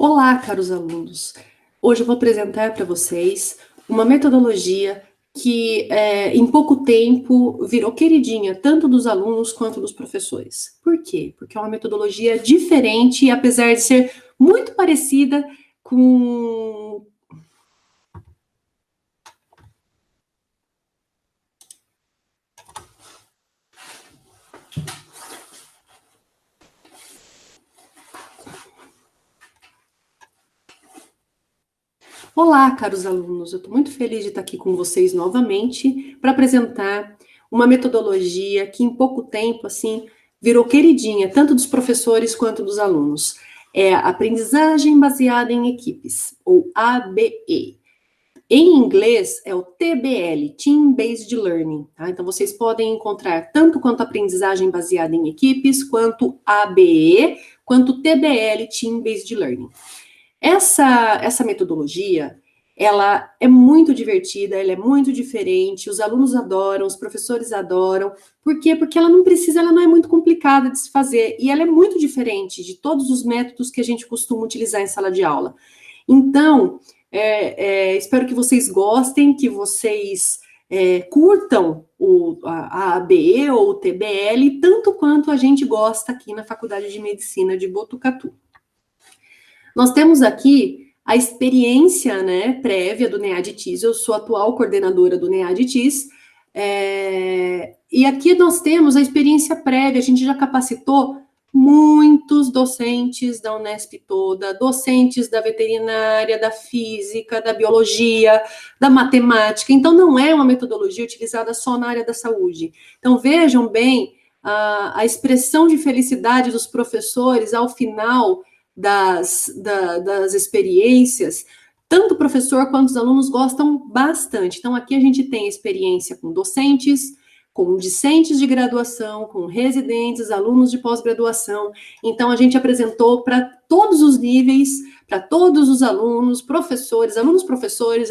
Olá, caros alunos! Hoje eu vou apresentar para vocês uma metodologia que, em pouco tempo, virou queridinha tanto dos alunos quanto dos professores. Por quê? Porque é uma metodologia diferente e, apesar de ser muito parecida com... Olá, caros alunos! Eu estou muito feliz de estar aqui com vocês novamente para apresentar uma metodologia que, em pouco tempo, assim, virou queridinha tanto dos professores quanto dos alunos. É a aprendizagem baseada em equipes, ou ABE. Em inglês, é o TBL, Team Based Learning. Tá? Então, vocês podem encontrar tanto quanto aprendizagem baseada em equipes, quanto ABE, quanto TBL, Team Based Learning. Essa metodologia, ela é muito divertida, ela é muito diferente, os alunos adoram, os professores adoram. Por quê? Porque ela não é muito complicada de se fazer, e ela é muito diferente de todos os métodos que a gente costuma utilizar em sala de aula. Então, espero que vocês gostem, que vocês curtam a ABE ou o TBL, tanto quanto a gente gosta aqui na Faculdade de Medicina de Botucatu. Nós temos aqui a experiência, né, prévia do NEAD-TIS. Eu sou atual coordenadora do NEAD-TIS, e aqui nós temos a experiência prévia. A gente já capacitou muitos docentes da Unesp toda, docentes da veterinária, da física, da biologia, da matemática. Então, não é uma metodologia utilizada só na área da saúde. Então, vejam bem a expressão de felicidade dos professores ao final das experiências. Tanto o professor quanto os alunos gostam bastante. Então, aqui a gente tem experiência com docentes, com discentes de graduação, com residentes, alunos de pós-graduação. Então, a gente apresentou para todos os níveis, para todos os alunos, professores, alunos professores,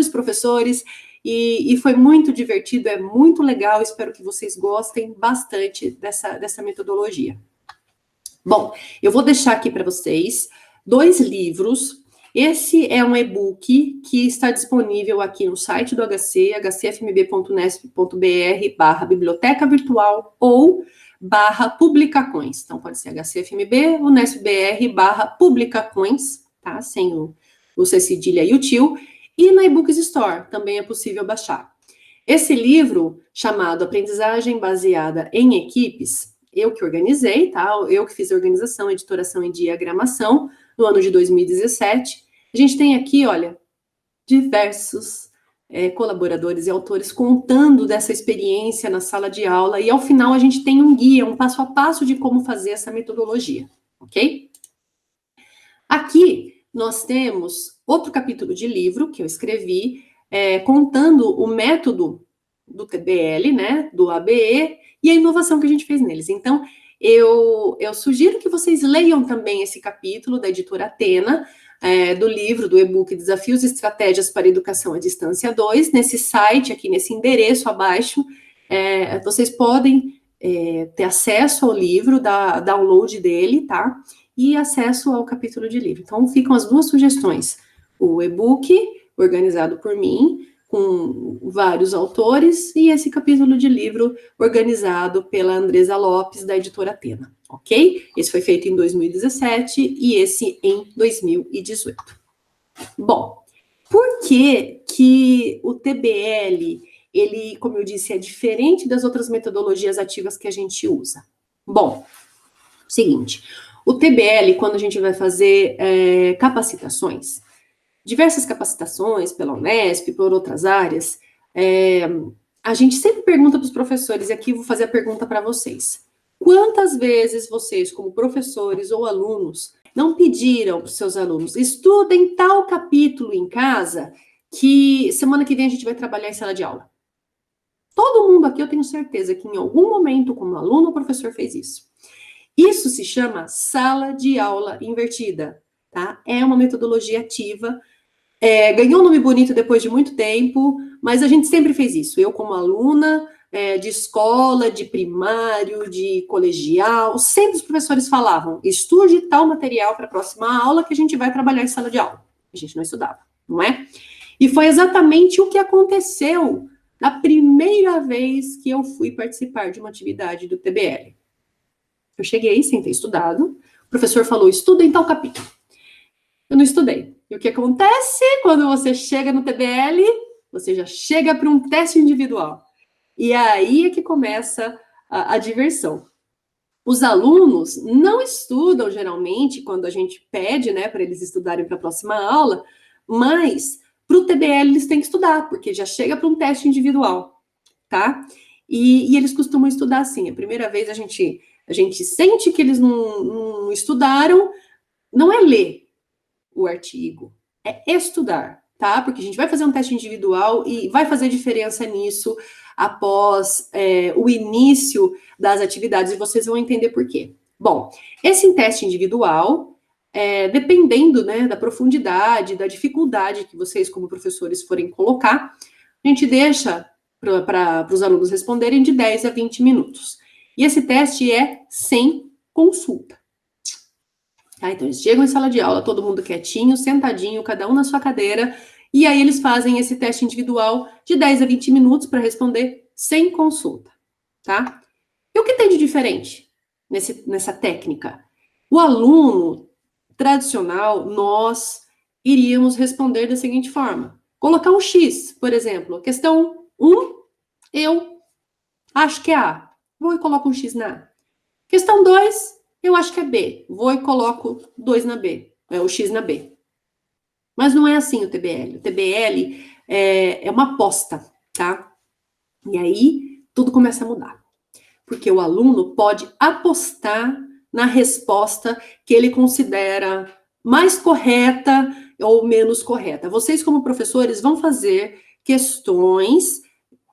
professores, e foi muito divertido, é muito legal. Espero que vocês gostem bastante dessa metodologia. Bom, eu vou deixar aqui para vocês 2 livros. Esse é um e-book que está disponível aqui no site do HC, hcfmb.unesp.br/biblioteca virtual ou /publicacoins. Então, pode ser hcfmb, unesp.br/publicacoins, tá? Sem o C cedilha e o tio. E na eBooks Store também é possível baixar. Esse livro, chamado Aprendizagem Baseada em Equipes, eu que organizei, tá? Eu que fiz a organização, editoração e diagramação no ano de 2017. A gente tem aqui, olha, diversos colaboradores e autores contando dessa experiência na sala de aula, e ao final a gente tem um guia, um passo a passo de como fazer essa metodologia, ok? Aqui nós temos outro capítulo de livro que eu escrevi, contando o método do TBL, né, do ABE, e a inovação que a gente fez neles. Então, eu sugiro que vocês leiam também esse capítulo da editora Atena, do livro, do e-book Desafios e Estratégias para a Educação à Distância 2, nesse site aqui, nesse endereço abaixo. Vocês podem ter acesso ao livro, download dele, tá? E acesso ao capítulo de livro. Então, ficam as 2 sugestões. O e-book, organizado por mim, com vários autores, e esse capítulo de livro organizado pela Andresa Lopes, da editora Atena, ok? Esse foi feito em 2017 e esse em 2018. Bom, por que o TBL, ele, como eu disse, é diferente das outras metodologias ativas que a gente usa? Bom, seguinte, o TBL, quando a gente vai fazer capacitações, diversas capacitações pela Unesp, por outras áreas, a gente sempre pergunta para os professores, e aqui vou fazer a pergunta para vocês. Quantas vezes vocês, como professores ou alunos, não pediram para os seus alunos, estudem tal capítulo em casa, que semana que vem a gente vai trabalhar em sala de aula? Todo mundo aqui, eu tenho certeza que em algum momento, como aluno ou professor, fez isso. Isso se chama sala de aula invertida, tá? É uma metodologia ativa. Ganhou um nome bonito depois de muito tempo, mas a gente sempre fez isso. Eu, como aluna, de escola, de primário, de colegial, sempre os professores falavam, estude tal material para a próxima aula que a gente vai trabalhar em sala de aula. A gente não estudava, não é? E foi exatamente o que aconteceu na primeira vez que eu fui participar de uma atividade do TBL. Eu cheguei sem ter estudado, o professor falou, estuda em tal capítulo. Eu não estudei. E o que acontece quando você chega no TBL? Você já chega para um teste individual. E aí é que começa a diversão. Os alunos não estudam, geralmente, quando a gente pede, né, para eles estudarem para a próxima aula, mas para o TBL eles têm que estudar, porque já chega para um teste individual, tá? E eles costumam estudar assim. A primeira vez a gente sente que eles não estudaram, não é ler o artigo, é estudar, tá? Porque a gente vai fazer um teste individual e vai fazer diferença nisso após o início das atividades, e vocês vão entender por quê. Bom, esse teste individual, dependendo, né, da profundidade, da dificuldade que vocês, como professores, forem colocar, a gente deixa para os alunos responderem de 10 a 20 minutos. E esse teste é sem consulta. Tá? Então, eles chegam em sala de aula, todo mundo quietinho, sentadinho, cada um na sua cadeira, e aí eles fazem esse teste individual de 10 a 20 minutos para responder sem consulta, tá? E o que tem de diferente nessa técnica? O aluno tradicional, nós iríamos responder da seguinte forma. Colocar um X, por exemplo. Questão 1, eu acho que é A. Vou e coloco um X na A. Questão 2, eu acho que é B. Vou e coloco 2 na B. O X na B. Mas não é assim o TBL. O TBL é uma aposta, tá? E aí, tudo começa a mudar. Porque o aluno pode apostar na resposta que ele considera mais correta ou menos correta. Vocês, como professores, vão fazer questões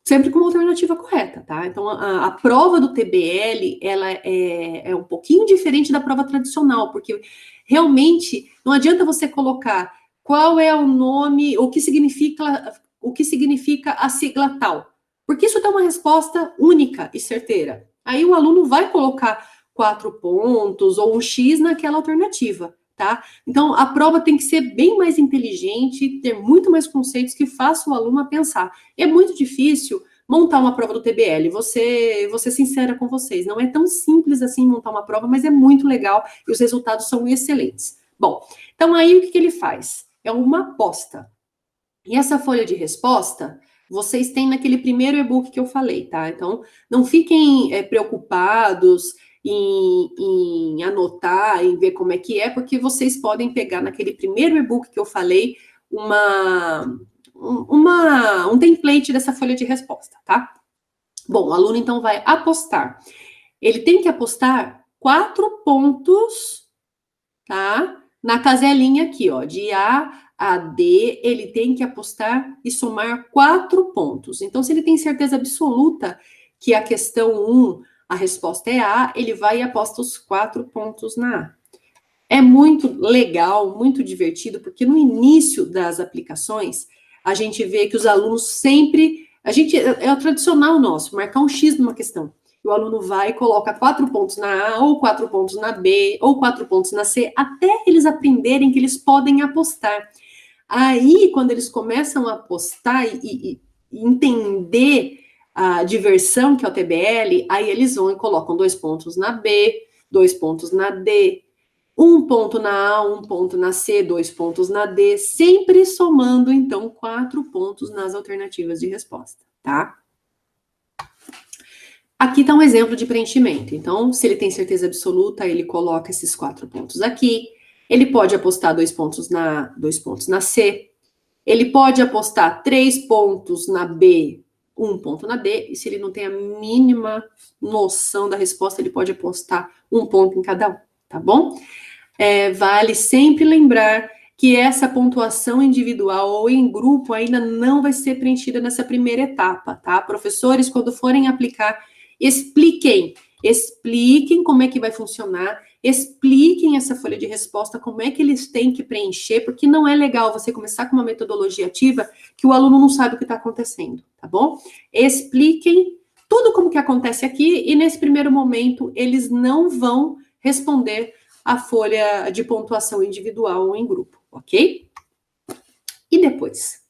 sempre com uma alternativa correta, tá? Então, a prova do TBL, ela é um pouquinho diferente da prova tradicional, porque realmente não adianta você colocar qual é o nome, o que significa a sigla tal, porque isso dá uma resposta única e certeira. Aí o aluno vai colocar 4 pontos ou um X naquela alternativa, tá? Então, a prova tem que ser bem mais inteligente, ter muito mais conceitos que façam o aluno a pensar. É muito difícil montar uma prova do TBL, vou ser sincera com vocês, não é tão simples assim montar uma prova, mas é muito legal e os resultados são excelentes. Bom, então aí o que ele faz? É uma aposta. E essa folha de resposta, vocês têm naquele primeiro e-book que eu falei, tá? Então, não fiquem preocupados em anotar, em ver como é que é, porque vocês podem pegar naquele primeiro e-book que eu falei um template dessa folha de resposta, tá? Bom, o aluno então vai apostar. Ele tem que apostar 4 pontos, tá? Na caselinha aqui, ó, de A a D, ele tem que apostar e somar 4 pontos. Então, se ele tem certeza absoluta que a questão 1, a resposta é A, ele vai e aposta os 4 pontos na A. É muito legal, muito divertido, porque no início das aplicações, a gente vê que os alunos sempre... é o tradicional nosso, marcar um X numa questão. O aluno vai e coloca 4 pontos na A, ou 4 pontos na B, ou 4 pontos na C, até eles aprenderem que eles podem apostar. Aí, quando eles começam a apostar e entender a diversão que é o TBL, aí eles vão e colocam 2 pontos na B, 2 pontos na D, 1 ponto na A, 1 ponto na C, 2 pontos na D, sempre somando, então, 4 pontos nas alternativas de resposta, tá? Aqui está um exemplo de preenchimento. Então, se ele tem certeza absoluta, ele coloca esses 4 pontos aqui. Ele pode apostar 2 pontos na C. Ele pode apostar 3 pontos na B, 1 ponto na D. E se ele não tem a mínima noção da resposta, ele pode apostar 1 ponto em cada um, tá bom? Vale sempre lembrar que essa pontuação individual ou em grupo ainda não vai ser preenchida nessa primeira etapa, tá? Professores, quando forem aplicar, expliquem como é que vai funcionar, expliquem essa folha de resposta, como é que eles têm que preencher, porque não é legal você começar com uma metodologia ativa que o aluno não sabe o que está acontecendo, tá bom? Expliquem tudo como que acontece aqui, e nesse primeiro momento eles não vão responder a folha de pontuação individual ou em grupo, ok? E depois?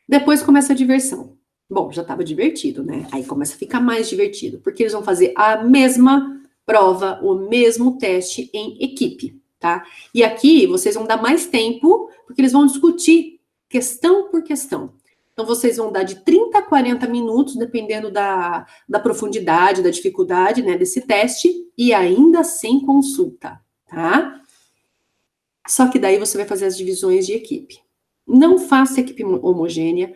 Depois começa a diversão. Bom, já estava divertido, né? Aí começa a ficar mais divertido, porque eles vão fazer a mesma prova, o mesmo teste em equipe, tá? E aqui vocês vão dar mais tempo, porque eles vão discutir questão por questão. Então, vocês vão dar de 30 a 40 minutos, dependendo da profundidade, da dificuldade, né, desse teste, e ainda sem consulta, tá? Só que daí você vai fazer as divisões de equipe. Não faça equipe homogênea,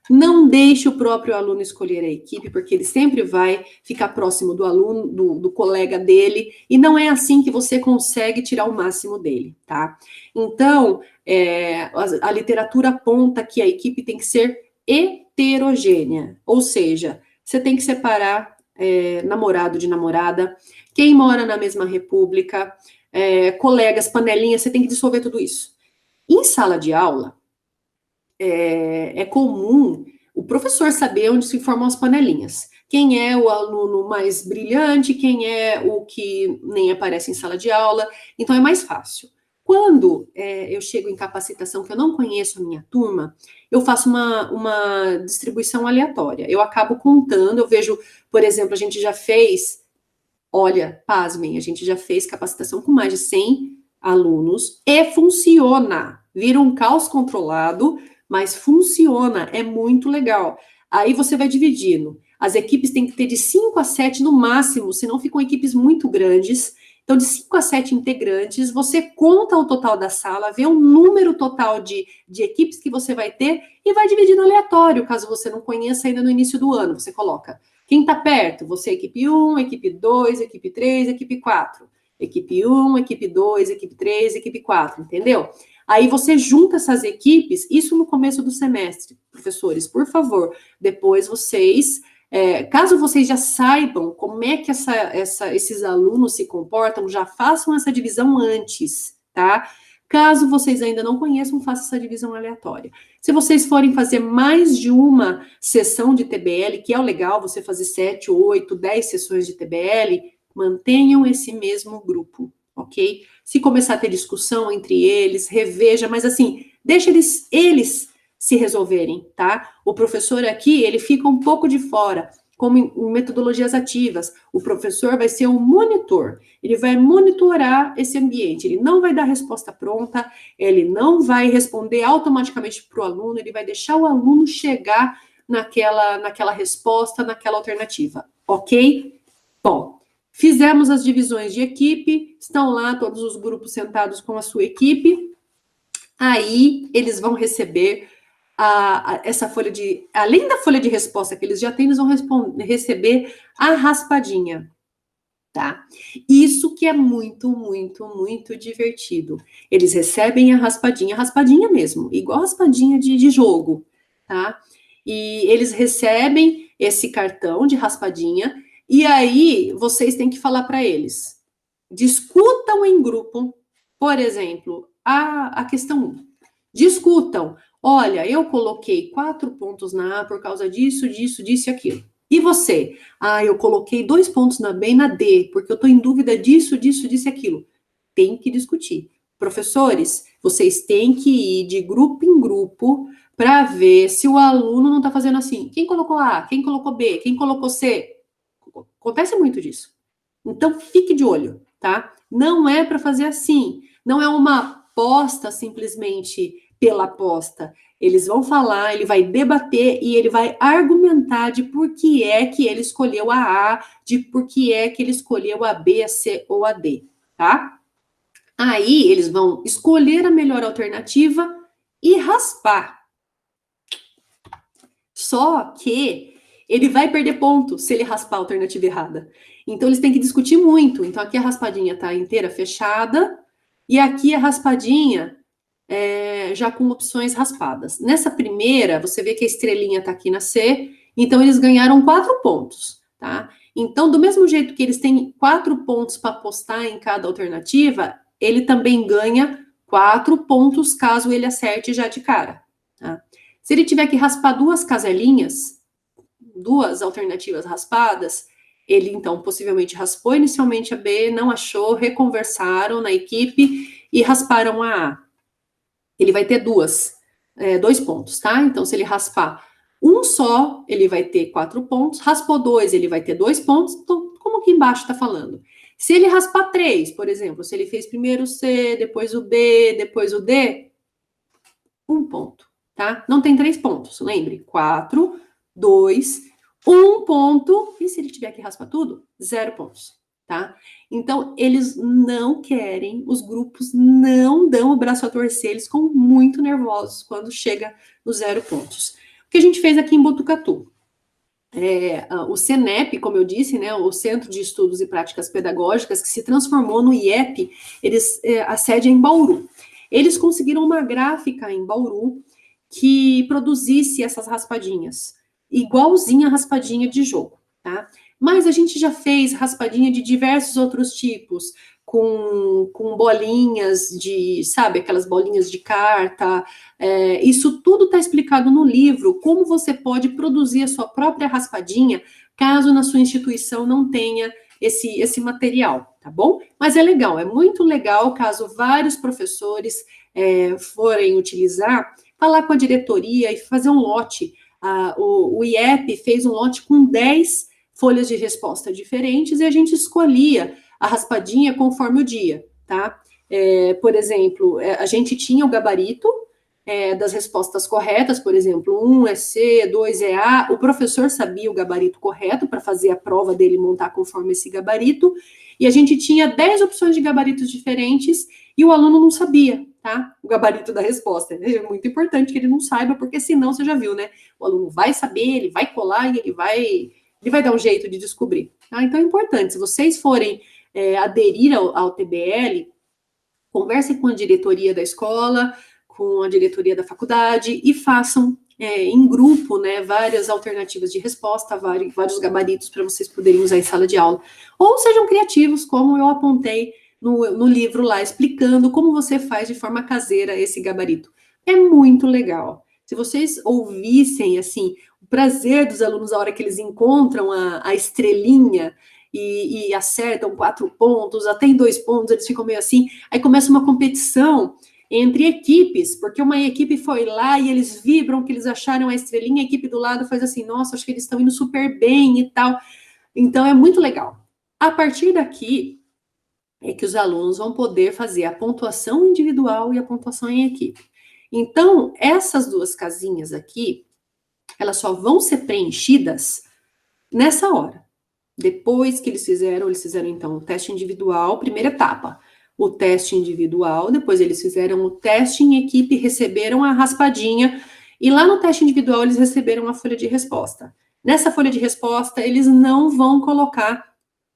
não deixe o próprio aluno escolher a equipe, porque ele sempre vai ficar próximo do aluno, do colega dele, e não é assim que você consegue tirar o máximo dele, tá? Então, a literatura aponta que a equipe tem que ser heterogênea, ou seja, você tem que separar namorado de namorada, quem mora na mesma república, colegas, panelinhas, você tem que dissolver tudo isso. Em sala de aula, é comum o professor saber onde se formam as panelinhas. Quem é o aluno mais brilhante, quem é o que nem aparece em sala de aula, então é mais fácil. Quando eu chego em capacitação que eu não conheço a minha turma, eu faço uma distribuição aleatória. Eu acabo contando, eu vejo, por exemplo, a gente já fez, olha, pasmem, a gente já fez capacitação com mais de 100 alunos e funciona. Vira um caos controlado, mas funciona, é muito legal. Aí você vai dividindo. As equipes têm que ter de 5 a 7 no máximo, senão ficam equipes muito grandes. Então, de 5 a 7 integrantes, você conta o total da sala, vê o número total de equipes que você vai ter e vai dividindo aleatório, caso você não conheça ainda no início do ano. Você coloca quem está perto, você equipe 1, equipe 2, equipe 3, equipe 4. Equipe 1, equipe 2, equipe 3, equipe 4, entendeu? Aí você junta essas equipes, isso no começo do semestre. Professores, por favor, depois vocês, caso vocês já saibam como é que esses alunos se comportam, já façam essa divisão antes, tá? Caso vocês ainda não conheçam, façam essa divisão aleatória. Se vocês forem fazer mais de uma sessão de TBL, que é o legal, você fazer 7, 8, 10 sessões de TBL, mantenham esse mesmo grupo, ok? Se começar a ter discussão entre eles, reveja, mas assim, deixa eles se resolverem, tá? O professor aqui, ele fica um pouco de fora, como em metodologias ativas. O professor vai ser um monitor, ele vai monitorar esse ambiente, ele não vai dar resposta pronta, ele não vai responder automaticamente para o aluno, ele vai deixar o aluno chegar naquela resposta, naquela alternativa, ok? Bom, fizemos as divisões de equipe, estão lá todos os grupos sentados com a sua equipe, aí eles vão receber essa folha além da folha de resposta que eles já têm, eles vão receber a raspadinha, tá? Isso que é muito, muito, muito divertido. Eles recebem a raspadinha mesmo, igual raspadinha de jogo, tá? E eles recebem esse cartão de raspadinha, e aí vocês têm que falar para eles. Discutam em grupo, por exemplo, a questão 1. Discutam. Olha, eu coloquei 4 pontos na A por causa disso, disso, disso e aquilo. E você? Eu coloquei 2 pontos na B e na D, porque eu estou em dúvida disso, disso, disso e aquilo. Tem que discutir. Professores, vocês têm que ir de grupo em grupo para ver se o aluno não está fazendo assim. Quem colocou A? Quem colocou B? Quem colocou C? Acontece muito disso. Então, fique de olho, tá? Não é para fazer assim. Não é uma aposta simplesmente pela aposta. Eles vão falar, ele vai debater e ele vai argumentar de por que é que ele escolheu a A, de por que é que ele escolheu a B, a C ou a D, tá? Aí eles vão escolher a melhor alternativa e raspar. Só que ele vai perder ponto se ele raspar a alternativa errada. Então eles têm que discutir muito. Então aqui a raspadinha está inteira fechada e aqui a raspadinha já com opções raspadas. Nessa primeira, você vê que a estrelinha está aqui na C, então eles ganharam 4 pontos, tá? Então, do mesmo jeito que eles têm 4 pontos para apostar em cada alternativa, ele também ganha 4 pontos caso ele acerte já de cara, tá? Se ele tiver que raspar 2 caselinhas, duas alternativas raspadas, ele, então, possivelmente raspou inicialmente a B, não achou, reconversaram na equipe e rasparam a A. Ele vai ter dois pontos, tá? Então, se ele raspar um só, ele vai ter 4 pontos. Raspou 2, ele vai ter 2 pontos. Então, como aqui embaixo está falando? Se ele raspar 3, por exemplo, se ele fez primeiro o C, depois o B, depois o D, 1 ponto, tá? Não tem 3 pontos, lembre. 4, 2, 1 ponto. E se ele tiver que raspar tudo? 0 pontos, tá? Então, eles não querem, os grupos não dão o braço a torcer, eles ficam muito nervosos quando chega nos 0 pontos. O que a gente fez aqui em Botucatu? O CENEP, como eu disse, né, o Centro de Estudos e Práticas Pedagógicas, que se transformou no IEP, a sede é em Bauru. Eles conseguiram uma gráfica em Bauru que produzisse essas raspadinhas, igualzinha a raspadinha de jogo, tá? Mas a gente já fez raspadinha de diversos outros tipos, com bolinhas sabe, aquelas bolinhas de carta. Isso tudo está explicado no livro, como você pode produzir a sua própria raspadinha, caso na sua instituição não tenha esse material, tá bom? Mas é legal, é muito legal, caso vários professores forem utilizar, falar com a diretoria e fazer um lote. O IEP fez um lote com 10 folhas de resposta diferentes e a gente escolhia a raspadinha conforme o dia, tá? Por exemplo, a gente tinha o gabarito das respostas corretas, por exemplo, 1 é C, 2 é A, o professor sabia o gabarito correto para fazer a prova dele montar conforme esse gabarito, e a gente tinha 10 opções de gabaritos diferentes e o aluno não sabia, tá? O gabarito da resposta. É muito importante que ele não saiba, porque senão você já viu, né? O aluno vai saber, ele vai colar e ele vai dar um jeito de descobrir. Tá? Então é importante, se vocês forem aderir ao TBL, conversem com a diretoria da escola, com a diretoria da faculdade e façam em grupo, né, várias alternativas de resposta, vários gabaritos para vocês poderem usar em sala de aula. Ou sejam criativos, como eu apontei no livro lá, explicando como você faz de forma caseira esse gabarito. É muito legal. Se vocês ouvissem, assim, o prazer dos alunos a hora que eles encontram a estrelinha e acertam 4 pontos, até em 2 pontos, eles ficam meio assim, aí começa uma competição entre equipes, porque uma equipe foi lá e eles vibram que eles acharam a estrelinha, a equipe do lado faz assim, nossa, acho que eles estão indo super bem e tal. Então, é muito legal. A partir daqui, é que os alunos vão poder fazer a pontuação individual e a pontuação em equipe. Então, essas 2 casinhas aqui, elas só vão ser preenchidas nessa hora. Depois que eles fizeram então o teste individual, primeira etapa, o teste individual, depois eles fizeram o teste em equipe, receberam a raspadinha, e lá no teste individual eles receberam a folha de resposta. Nessa folha de resposta, eles não vão colocar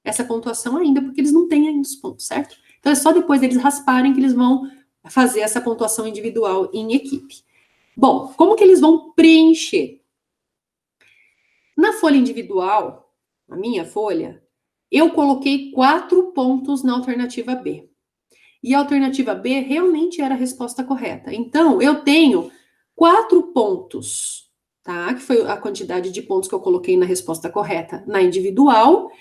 essa pontuação ainda, porque eles não têm ainda os pontos, certo? Então é só depois deles rasparem que eles vão fazer essa pontuação individual em equipe. Bom, como que eles vão preencher? Na folha individual, na minha folha, eu coloquei 4 pontos na alternativa B. E a alternativa B realmente era a resposta correta. Então, eu tenho 4 pontos, tá? Que foi a quantidade de pontos que eu coloquei na resposta correta na individual.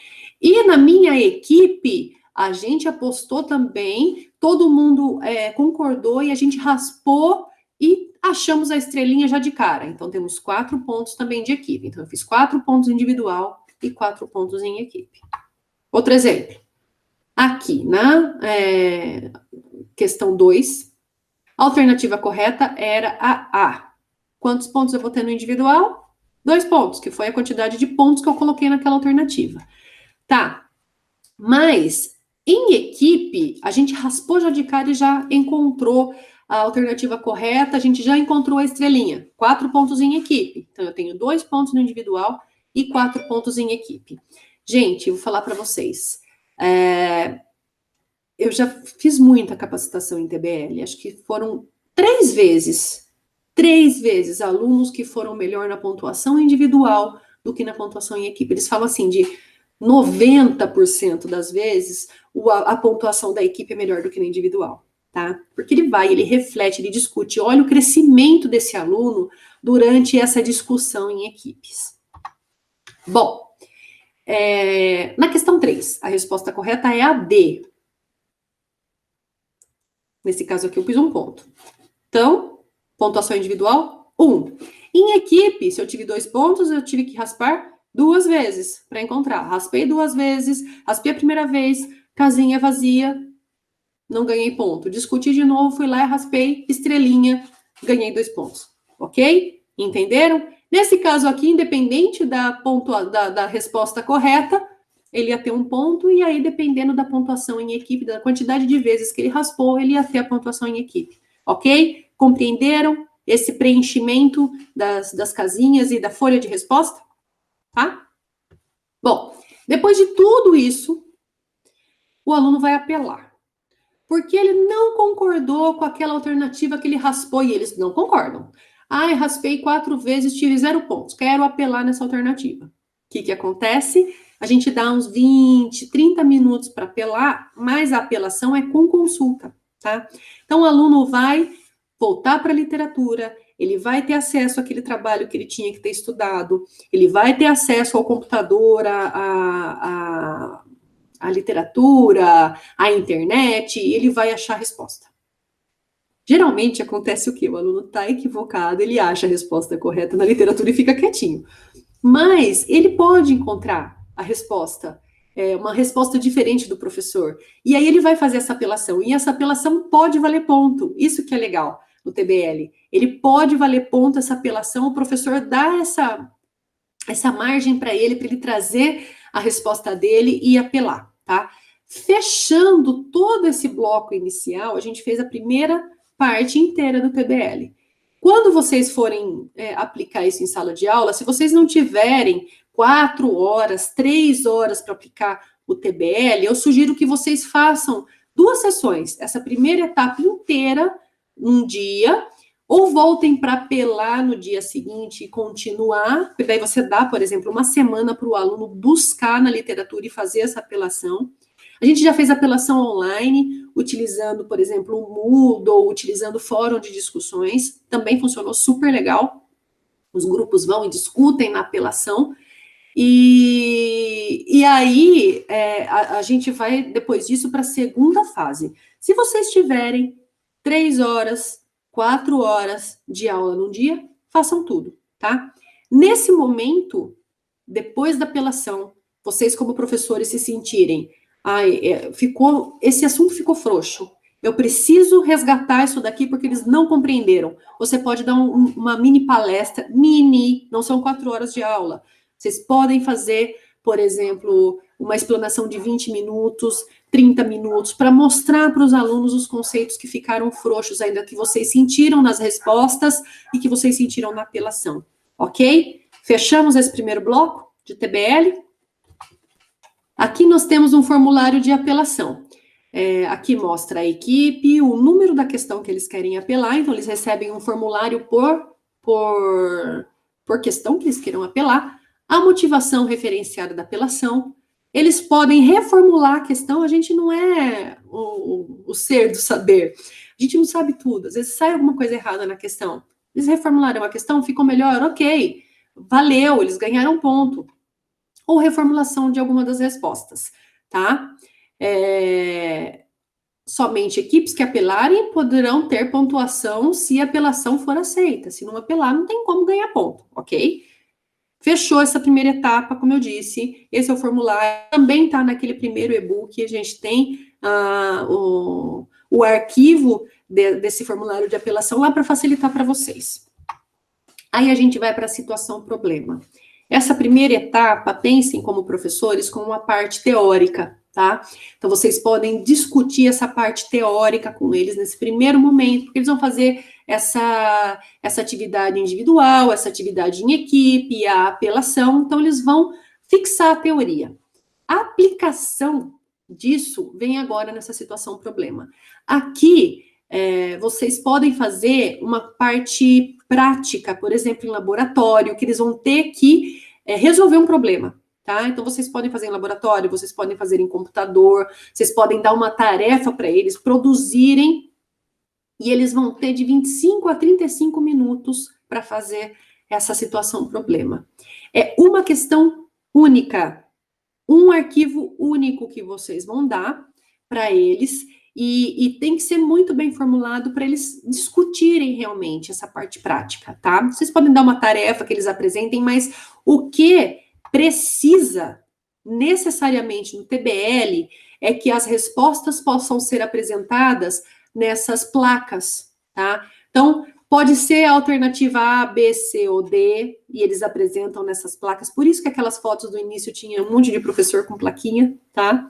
E na minha equipe, a gente apostou também, todo mundo concordou e a gente raspou e achamos a estrelinha já de cara. Então, temos 4 pontos também de equipe. Então, eu fiz 4 pontos individual e 4 pontos em equipe. Outro exemplo. Aqui, na questão 2, a alternativa correta era a A. Quantos pontos eu vou ter no individual? 2 pontos, que foi a quantidade de pontos que eu coloquei naquela alternativa. Tá, mas em equipe, a gente raspou já de cara e já encontrou a alternativa correta, a gente já encontrou a estrelinha. 4 pontos em equipe. Então, eu tenho 2 pontos no individual e 4 pontos em equipe. Gente, eu vou falar para vocês. Eu já fiz muita capacitação em TBL, acho que foram 3 vezes alunos que foram melhor na pontuação individual do que na pontuação em equipe. Eles falam assim, de 90% das vezes, a pontuação da equipe é melhor do que na individual, tá? Porque ele reflete, ele discute, olha o crescimento desse aluno durante essa discussão em equipes. Bom, na questão 3, a resposta correta é a D. Nesse caso aqui eu pus um ponto. Então, pontuação individual, 1. Em equipe, se eu tive 2 pontos, eu tive que raspar 2 vezes para encontrar. Raspei 2 vezes, raspei a primeira vez, casinha vazia, não ganhei ponto. Discuti de novo, fui lá e raspei, estrelinha, ganhei 2 pontos. Ok? Entenderam? Nesse caso aqui, independente da resposta correta, ele ia ter um ponto, e aí, dependendo da pontuação em equipe, da quantidade de vezes que ele raspou, ele ia ter a pontuação em equipe. Ok? Compreenderam esse preenchimento das casinhas e da folha de resposta? Tá? Bom, depois de tudo isso, o aluno vai apelar. Porque ele não concordou com aquela alternativa que ele raspou, e eles não concordam. Ah, raspei 4 vezes, tive 0 pontos. Quero apelar nessa alternativa. O que acontece? A gente dá uns 20, 30 minutos para apelar, mas a apelação é com consulta, tá? Então, o aluno vai voltar para a literatura, ele vai ter acesso àquele trabalho que ele tinha que ter estudado, ele vai ter acesso ao computador, a literatura, a internet, e ele vai achar a resposta. Geralmente acontece o quê? O aluno está equivocado, ele acha a resposta correta na literatura e fica quietinho. Mas ele pode encontrar a resposta, uma resposta diferente do professor. E aí ele vai fazer essa apelação. E essa apelação pode valer ponto. Isso que é legal no TBL. Ele pode valer ponto, essa apelação. O professor dá essa margem para ele trazer a resposta dele e apelar, tá? Fechando todo esse bloco inicial, a gente fez a primeira parte inteira do TBL. Quando vocês forem aplicar isso em sala de aula, se vocês não tiverem 4 horas, 3 horas para aplicar o TBL, eu sugiro que vocês façam 2 sessões, essa primeira etapa inteira, um dia, ou voltem para apelar no dia seguinte e continuar, porque daí você dá, por exemplo, uma semana para o aluno buscar na literatura e fazer essa apelação. A gente já fez apelação online, utilizando, por exemplo, o Moodle, utilizando o fórum de discussões, também funcionou super legal. Os grupos vão e discutem na apelação, e aí a gente vai, depois disso, para a segunda fase. Se vocês tiverem 3 horas, 4 horas de aula num dia, façam tudo, tá? Nesse momento, depois da apelação, vocês como professores se sentirem, esse assunto ficou frouxo, eu preciso resgatar isso daqui porque eles não compreenderam. Você pode dar uma mini palestra, não são 4 horas de aula. Vocês podem fazer, por exemplo, uma explanação de 20 minutos, 30 minutos, para mostrar para os alunos os conceitos que ficaram frouxos ainda, que vocês sentiram nas respostas e que vocês sentiram na apelação, ok? Fechamos esse primeiro bloco de TBL. Aqui nós temos um formulário de apelação. Aqui mostra a equipe, o número da questão que eles querem apelar, então eles recebem um formulário por questão que eles queiram apelar, a motivação referenciada da apelação. Eles podem reformular a questão, a gente não é o ser do saber, a gente não sabe tudo, às vezes sai alguma coisa errada na questão. Eles reformularam a questão, ficou melhor, ok, valeu, eles ganharam ponto. Ou reformulação de alguma das respostas, tá? Somente equipes que apelarem poderão ter pontuação se a apelação for aceita. Se não apelar, não tem como ganhar ponto, ok? Fechou essa primeira etapa, como eu disse, esse é o formulário, também está naquele primeiro e-book, a gente tem o arquivo desse formulário de apelação lá para facilitar para vocês. Aí a gente vai para a situação problema. Essa primeira etapa, pensem como professores, como uma parte teórica, tá? Então, vocês podem discutir essa parte teórica com eles nesse primeiro momento, porque eles vão fazer essa atividade individual, essa atividade em equipe, a apelação, então eles vão fixar a teoria. A aplicação disso vem agora nessa situação problema. Aqui, vocês podem fazer uma parte prática, por exemplo, em laboratório, que eles vão ter que resolver um problema, tá? Então, vocês podem fazer em laboratório, vocês podem fazer em computador, vocês podem dar uma tarefa para eles produzirem, e eles vão ter de 25 a 35 minutos para fazer essa situação problema. É uma questão única, um arquivo único que vocês vão dar para eles, e tem que ser muito bem formulado para eles discutirem realmente essa parte prática, tá? Vocês podem dar uma tarefa que eles apresentem, mas o que precisa necessariamente no TBL é que as respostas possam ser apresentadas nessas placas, tá? Então, pode ser a alternativa A, B, C ou D, e eles apresentam nessas placas. Por isso que aquelas fotos do início tinha um monte de professor com plaquinha, tá?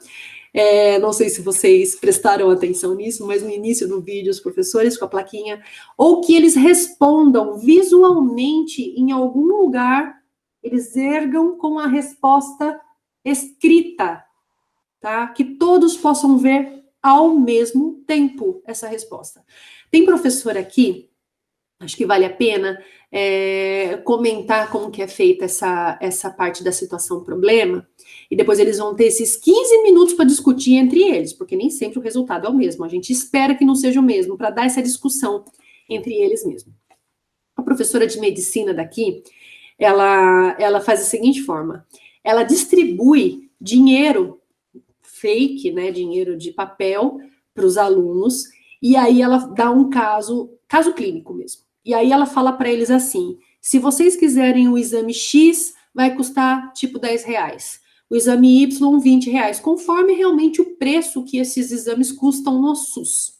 Não sei se vocês prestaram atenção nisso, mas no início do vídeo, os professores com a plaquinha, ou que eles respondam visualmente em algum lugar, eles ergam com a resposta escrita, tá? Que todos possam ver ao mesmo tempo essa resposta. Tem professor aqui, acho que vale a pena comentar como que é feita essa parte da situação problema, e depois eles vão ter esses 15 minutos para discutir entre eles, porque nem sempre o resultado é o mesmo, a gente espera que não seja o mesmo, para dar essa discussão entre eles mesmo. A professora de medicina daqui, ela faz da seguinte forma, ela distribui dinheiro fake, né, dinheiro de papel para os alunos, e aí ela dá um caso clínico mesmo. E aí ela fala para eles assim, se vocês quiserem o exame X, vai custar tipo 10 reais. O exame Y, 20 reais, conforme realmente o preço que esses exames custam no SUS.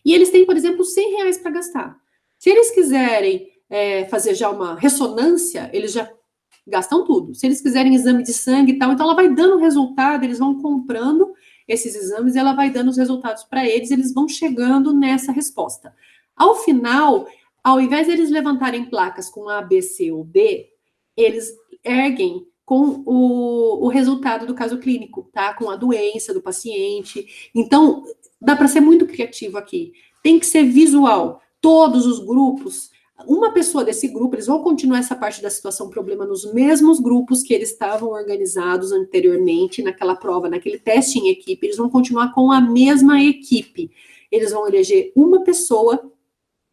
E eles têm, por exemplo, 100 reais para gastar. Se eles quiserem fazer já uma ressonância, eles já gastam tudo. Se eles quiserem exame de sangue e tal, então ela vai dando resultado, eles vão comprando esses exames e ela vai dando os resultados para eles vão chegando nessa resposta. Ao final, ao invés de eles levantarem placas com A, B, C ou D, eles erguem com o resultado do caso clínico, tá? Com a doença do paciente. Então, dá para ser muito criativo aqui. Tem que ser visual. Todos os grupos, uma pessoa desse grupo, eles vão continuar essa parte da situação problema nos mesmos grupos que eles estavam organizados anteriormente, naquela prova, naquele teste em equipe, eles vão continuar com a mesma equipe. Eles vão eleger uma pessoa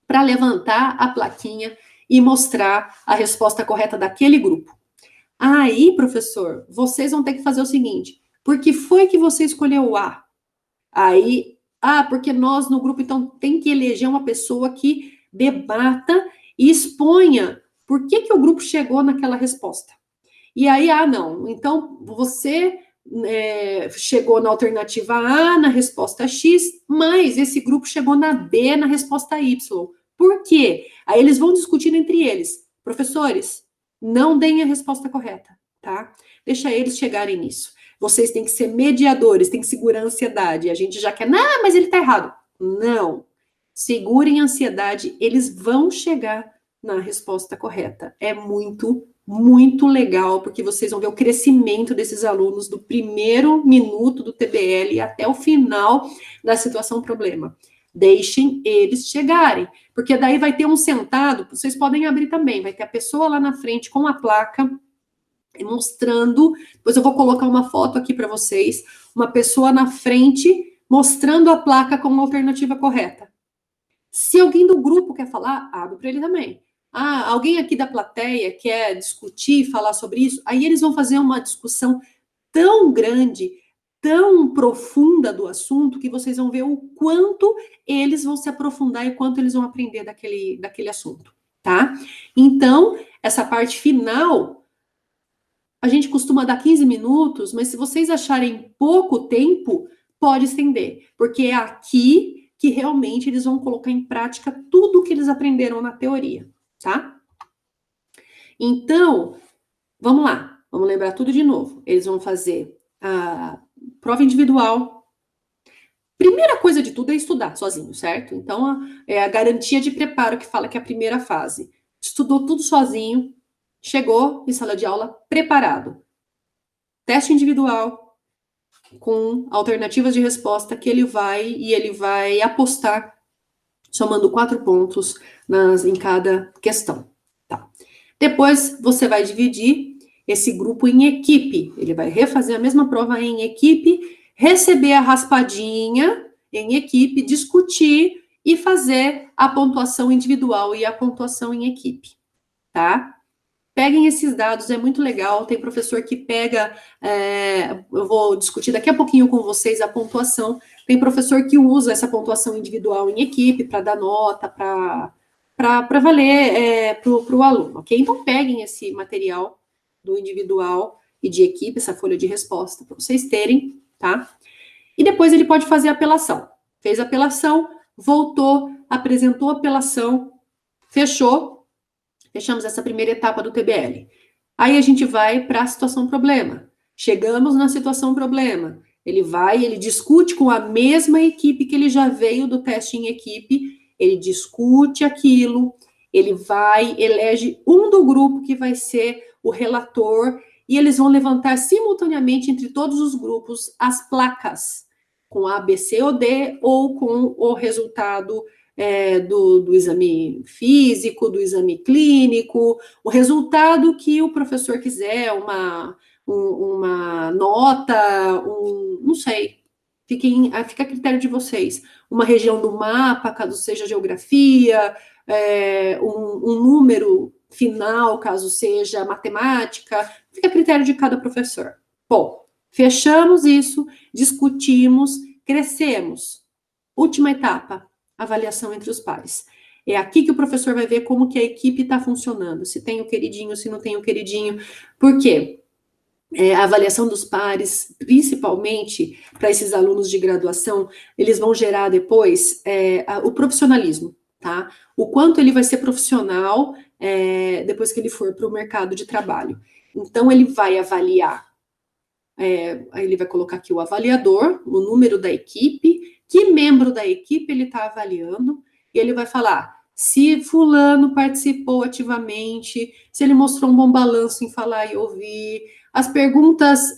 para levantar a plaquinha e mostrar a resposta correta daquele grupo. Aí, professor, vocês vão ter que fazer o seguinte, por que foi que você escolheu o A? Aí, porque nós no grupo, então, tem que eleger uma pessoa que debata e exponha por que o grupo chegou naquela resposta. E aí, não, então você chegou na alternativa A, na resposta X, mas esse grupo chegou na D, na resposta Y. Por quê? Aí eles vão discutindo entre eles. Professores, não deem a resposta correta, tá? Deixa eles chegarem nisso. Vocês têm que ser mediadores, têm que segurar a ansiedade. A gente já quer, não, mas ele tá errado. Não. Segurem a ansiedade, eles vão chegar na resposta correta. É muito, muito legal, porque vocês vão ver o crescimento desses alunos do primeiro minuto do TBL até o final da situação problema. Deixem eles chegarem, porque daí vai ter um sentado, vocês podem abrir também, vai ter a pessoa lá na frente com a placa, mostrando, depois eu vou colocar uma foto aqui para vocês, uma pessoa na frente mostrando a placa como alternativa correta. Se alguém do grupo quer falar, abre para ele também. Alguém aqui da plateia quer discutir, falar sobre isso, aí eles vão fazer uma discussão tão grande, tão profunda do assunto, que vocês vão ver o quanto eles vão se aprofundar e o quanto eles vão aprender daquele assunto, tá? Então, essa parte final, a gente costuma dar 15 minutos, mas se vocês acharem pouco tempo, pode estender, porque é aqui que realmente eles vão colocar em prática tudo que eles aprenderam na teoria, tá? Então, vamos lá, vamos lembrar tudo de novo. Eles vão fazer a prova individual. Primeira coisa de tudo é estudar sozinho, certo? Então, é a garantia de preparo que fala que é a primeira fase. Estudou tudo sozinho, chegou em sala de aula preparado. Teste individual com alternativas de resposta que ele vai apostar somando 4 pontos em cada questão. Tá. Depois, você vai dividir esse grupo em equipe. Ele vai refazer a mesma prova em equipe, receber a raspadinha em equipe, discutir e fazer a pontuação individual e a pontuação em equipe, tá? peguem esses dados, é muito legal. Tem professor que pega, eu vou discutir daqui a pouquinho com vocês a pontuação. Tem professor que usa essa pontuação individual em equipe para dar nota, para valer para o aluno, ok? Então, peguem esse material do individual e de equipe, essa folha de resposta, para vocês terem, tá? E depois ele pode fazer a apelação. Fez a apelação, voltou, apresentou a apelação, fechamos essa primeira etapa do TBL. Aí a gente vai para a situação problema. Chegamos na situação problema. Ele discute com a mesma equipe que ele já veio do teste em equipe, ele discute aquilo, ele elege um do grupo que vai ser o relator, e eles vão levantar simultaneamente entre todos os grupos as placas, com A, B, C ou D, ou com o resultado do exame físico, do exame clínico, o resultado que o professor quiser, uma nota, não sei, fica a critério de vocês. Uma região do mapa, caso seja geografia, um número final, caso seja matemática, fica a critério de cada professor. Bom, fechamos isso, discutimos, crescemos. Última etapa, avaliação entre os pares. É aqui que o professor vai ver como que a equipe está funcionando, se tem o queridinho, se não tem o queridinho. Por quê? A avaliação dos pares, principalmente para esses alunos de graduação, eles vão gerar depois o profissionalismo, tá? O quanto ele vai ser profissional depois que ele for para o mercado de trabalho. Então, ele vai avaliar, ele vai colocar aqui o avaliador, o número da equipe, que membro da equipe ele está avaliando, e ele vai falar se fulano participou ativamente, se ele mostrou um bom balanço em falar e ouvir, as perguntas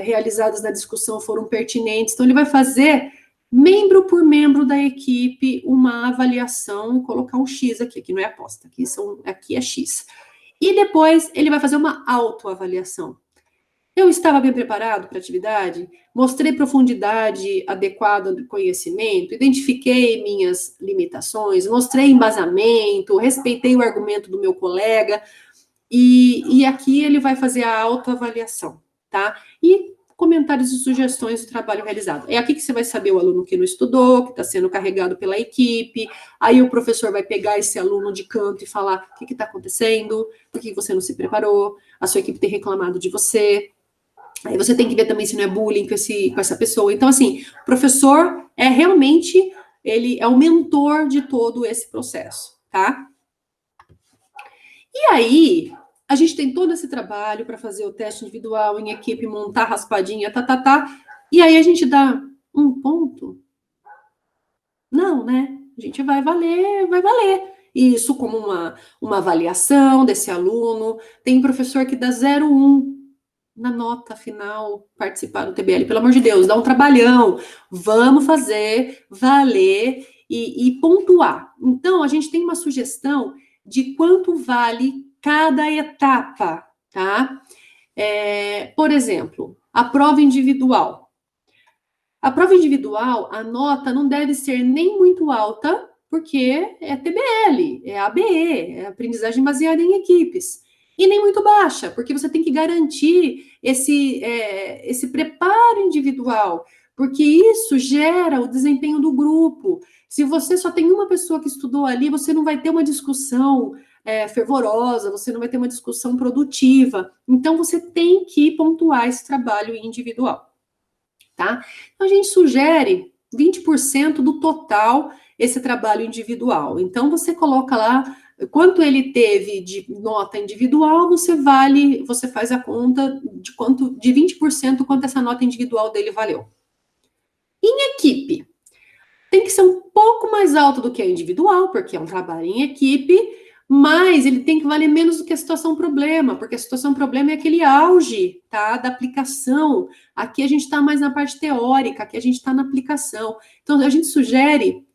realizadas na discussão foram pertinentes. Então, ele vai fazer, membro por membro da equipe, uma avaliação, colocar um X aqui, que não é aposta, aqui é X. E depois, ele vai fazer uma autoavaliação. Eu estava bem preparado para a atividade? Mostrei profundidade adequada do conhecimento? Identifiquei minhas limitações? Mostrei embasamento? Respeitei o argumento do meu colega? E aqui ele vai fazer a autoavaliação, tá? E comentários e sugestões do trabalho realizado. É aqui que você vai saber o aluno que não estudou, que está sendo carregado pela equipe. Aí o professor vai pegar esse aluno de canto e falar o que está acontecendo, por que você não se preparou, a sua equipe tem reclamado de você. Aí você tem que ver também se não é bullying com essa pessoa. Então, assim, o professor realmente, ele é o mentor de todo esse processo, tá? E aí, a gente tem todo esse trabalho para fazer o teste individual em equipe, montar raspadinha, e aí a gente dá um ponto? Não, né? A gente vai valer. Isso como uma avaliação desse aluno. Tem professor que dá 0,1 na nota final, participar do TBL. Pelo amor de Deus, dá um trabalhão. Vamos fazer, valer e pontuar. Então, a gente tem uma sugestão de quanto vale cada etapa, tá? Por exemplo, a prova individual. A prova individual, a nota não deve ser nem muito alta, porque é TBL, é ABE, é aprendizagem baseada em equipes. E nem muito baixa, porque você tem que garantir esse preparo individual, porque isso gera o desempenho do grupo. Se você só tem uma pessoa que estudou ali, você não vai ter uma discussão fervorosa, você não vai ter uma discussão produtiva. Então, você tem que pontuar esse trabalho individual, tá? Então, a gente sugere 20% do total esse trabalho individual. Então, você coloca lá quanto ele teve de nota individual, você faz a conta de 20% quanto essa nota individual dele valeu. Em equipe, tem que ser um pouco mais alto do que a individual, porque é um trabalho em equipe, mas ele tem que valer menos do que a situação problema, porque a situação problema é aquele auge, tá, da aplicação. Aqui a gente está mais na parte teórica, aqui a gente está na aplicação. Então, a gente sugere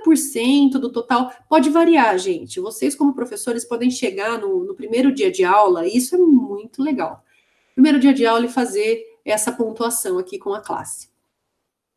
30% do total, pode variar, gente. Vocês, como professores, podem chegar no primeiro dia de aula, e isso é muito legal. Primeiro dia de aula e fazer essa pontuação aqui com a classe.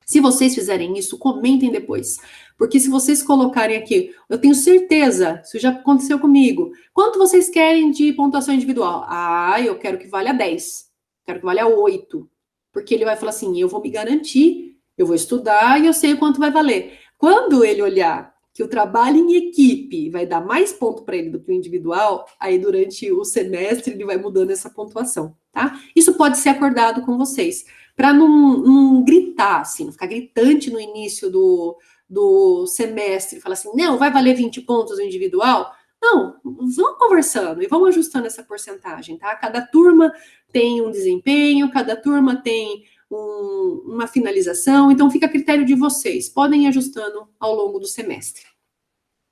Se vocês fizerem isso, comentem depois. Porque se vocês colocarem aqui, eu tenho certeza, isso já aconteceu comigo. Quanto vocês querem de pontuação individual? Ah, eu quero que valha 10. Quero que valha 8. Porque ele vai falar assim, eu vou me garantir, eu vou estudar e eu sei o quanto vai valer. Quando ele olhar que o trabalho em equipe vai dar mais ponto para ele do que o individual, aí durante o semestre ele vai mudando essa pontuação, tá? Isso pode ser acordado com vocês, para não gritar, assim, não ficar gritante no início do semestre, falar assim, não, vai valer 20 pontos o individual. Não, vão conversando e vão ajustando essa porcentagem, tá? Cada turma tem um desempenho, cada turma tem uma finalização, então fica a critério de vocês. Podem ir ajustando ao longo do semestre.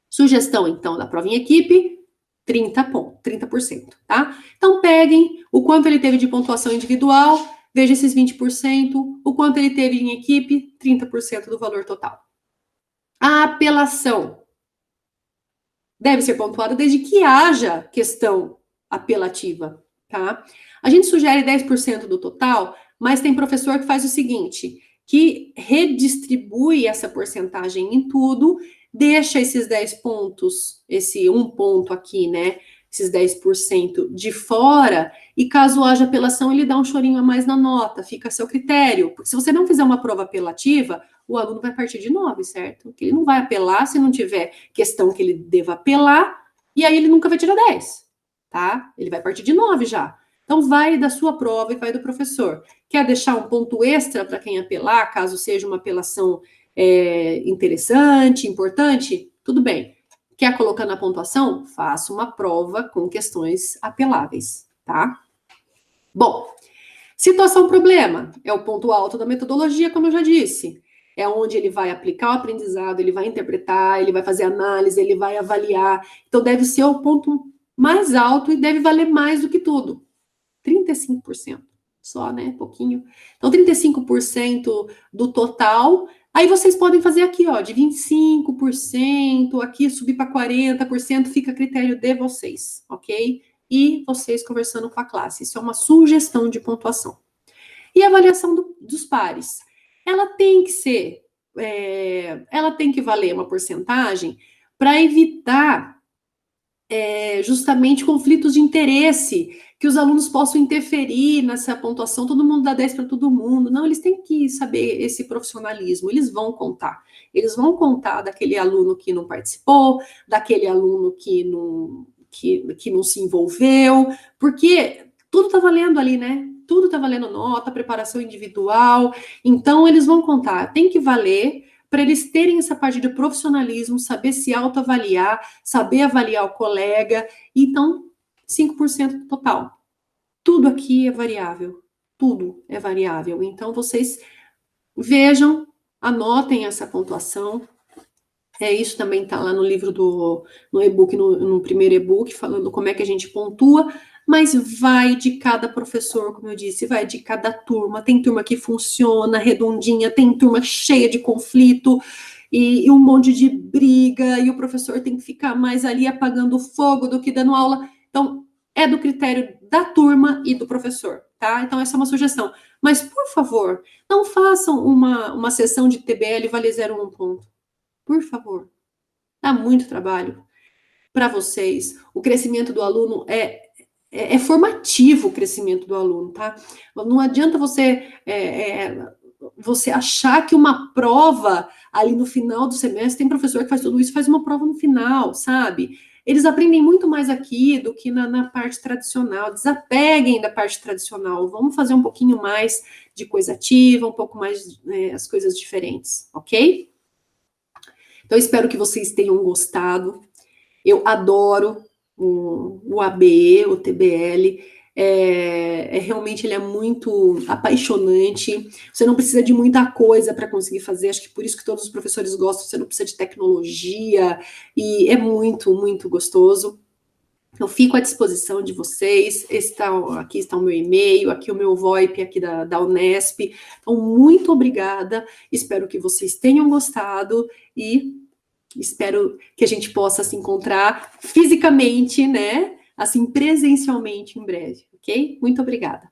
Sugestão, então, da prova em equipe, 30%, tá? Então, peguem o quanto ele teve de pontuação individual, veja esses 20%, o quanto ele teve em equipe, 30% do valor total. A apelação deve ser pontuada desde que haja questão apelativa, tá? A gente sugere 10% do total, mas tem professor que faz o seguinte, que redistribui essa porcentagem em tudo, deixa esses 10 pontos, esse 1 ponto aqui, né, esses 10% de fora, e caso haja apelação, ele dá um chorinho a mais na nota, fica a seu critério, porque se você não fizer uma prova apelativa, o aluno vai partir de 9, certo? Porque ele não vai apelar se não tiver questão que ele deva apelar, e aí ele nunca vai tirar 10, tá? Ele vai partir de 9 já. Então, vai da sua prova e vai do professor. Quer deixar um ponto extra para quem apelar, caso seja uma apelação interessante, importante? Tudo bem. Quer colocar na pontuação? Faça uma prova com questões apeláveis, tá? Bom, situação problema é o ponto alto da metodologia, como eu já disse. É onde ele vai aplicar o aprendizado, ele vai interpretar, ele vai fazer análise, ele vai avaliar. Então, deve ser o ponto mais alto e deve valer mais do que tudo. 35%. Só, né? Pouquinho. Então, 35% do total. Aí vocês podem fazer aqui, ó, de 25%, aqui subir para 40%, fica a critério de vocês, ok? E vocês conversando com a classe. Isso é uma sugestão de pontuação. E a avaliação dos pares. Ela tem que ser, ela tem que valer uma porcentagem para evitar justamente conflitos de interesse, que os alunos possam interferir nessa pontuação, todo mundo dá 10 para todo mundo. Não, eles têm que saber esse profissionalismo, eles vão contar. Eles vão contar daquele aluno que não participou, daquele aluno que não se envolveu, porque tudo está valendo ali, né? Tudo está valendo nota, preparação individual, então eles vão contar, tem que valer para eles terem essa parte de profissionalismo, saber se autoavaliar, saber avaliar o colega, então 5% do total. Tudo aqui é variável, tudo é variável, então vocês vejam, anotem essa pontuação, isso também está lá no livro no e-book, no primeiro e-book, falando como é que a gente pontua, mas vai de cada professor, como eu disse, vai de cada turma. Tem turma que funciona redondinha, tem turma cheia de conflito e um monte de briga, e o professor tem que ficar mais ali apagando o fogo do que dando aula. Então, é do critério da turma e do professor, tá? Então, essa é uma sugestão. Mas, por favor, não façam uma sessão de TBL valer 0,1 ponto. Por favor. Dá muito trabalho para vocês. O crescimento do aluno é formativo, o crescimento do aluno, tá? Não adianta você achar que uma prova ali no final do semestre, tem professor que faz tudo isso, faz uma prova no final, sabe? Eles aprendem muito mais aqui do que na parte tradicional. Desapeguem da parte tradicional. Vamos fazer um pouquinho mais de coisa ativa, um pouco mais as coisas diferentes, ok? Então, espero que vocês tenham gostado. Eu adoro o ABE, o TBL. Realmente ele é muito apaixonante. Você não precisa de muita coisa para conseguir fazer. Acho que por isso que todos os professores gostam. Você não precisa de tecnologia. E é muito, muito gostoso. Eu fico à disposição de vocês. Aqui está o meu e-mail, aqui o meu VoIP aqui da Unesp. Então, muito obrigada. Espero que vocês tenham gostado e espero que a gente possa se encontrar fisicamente, né? Assim, presencialmente em breve, ok? Muito obrigada.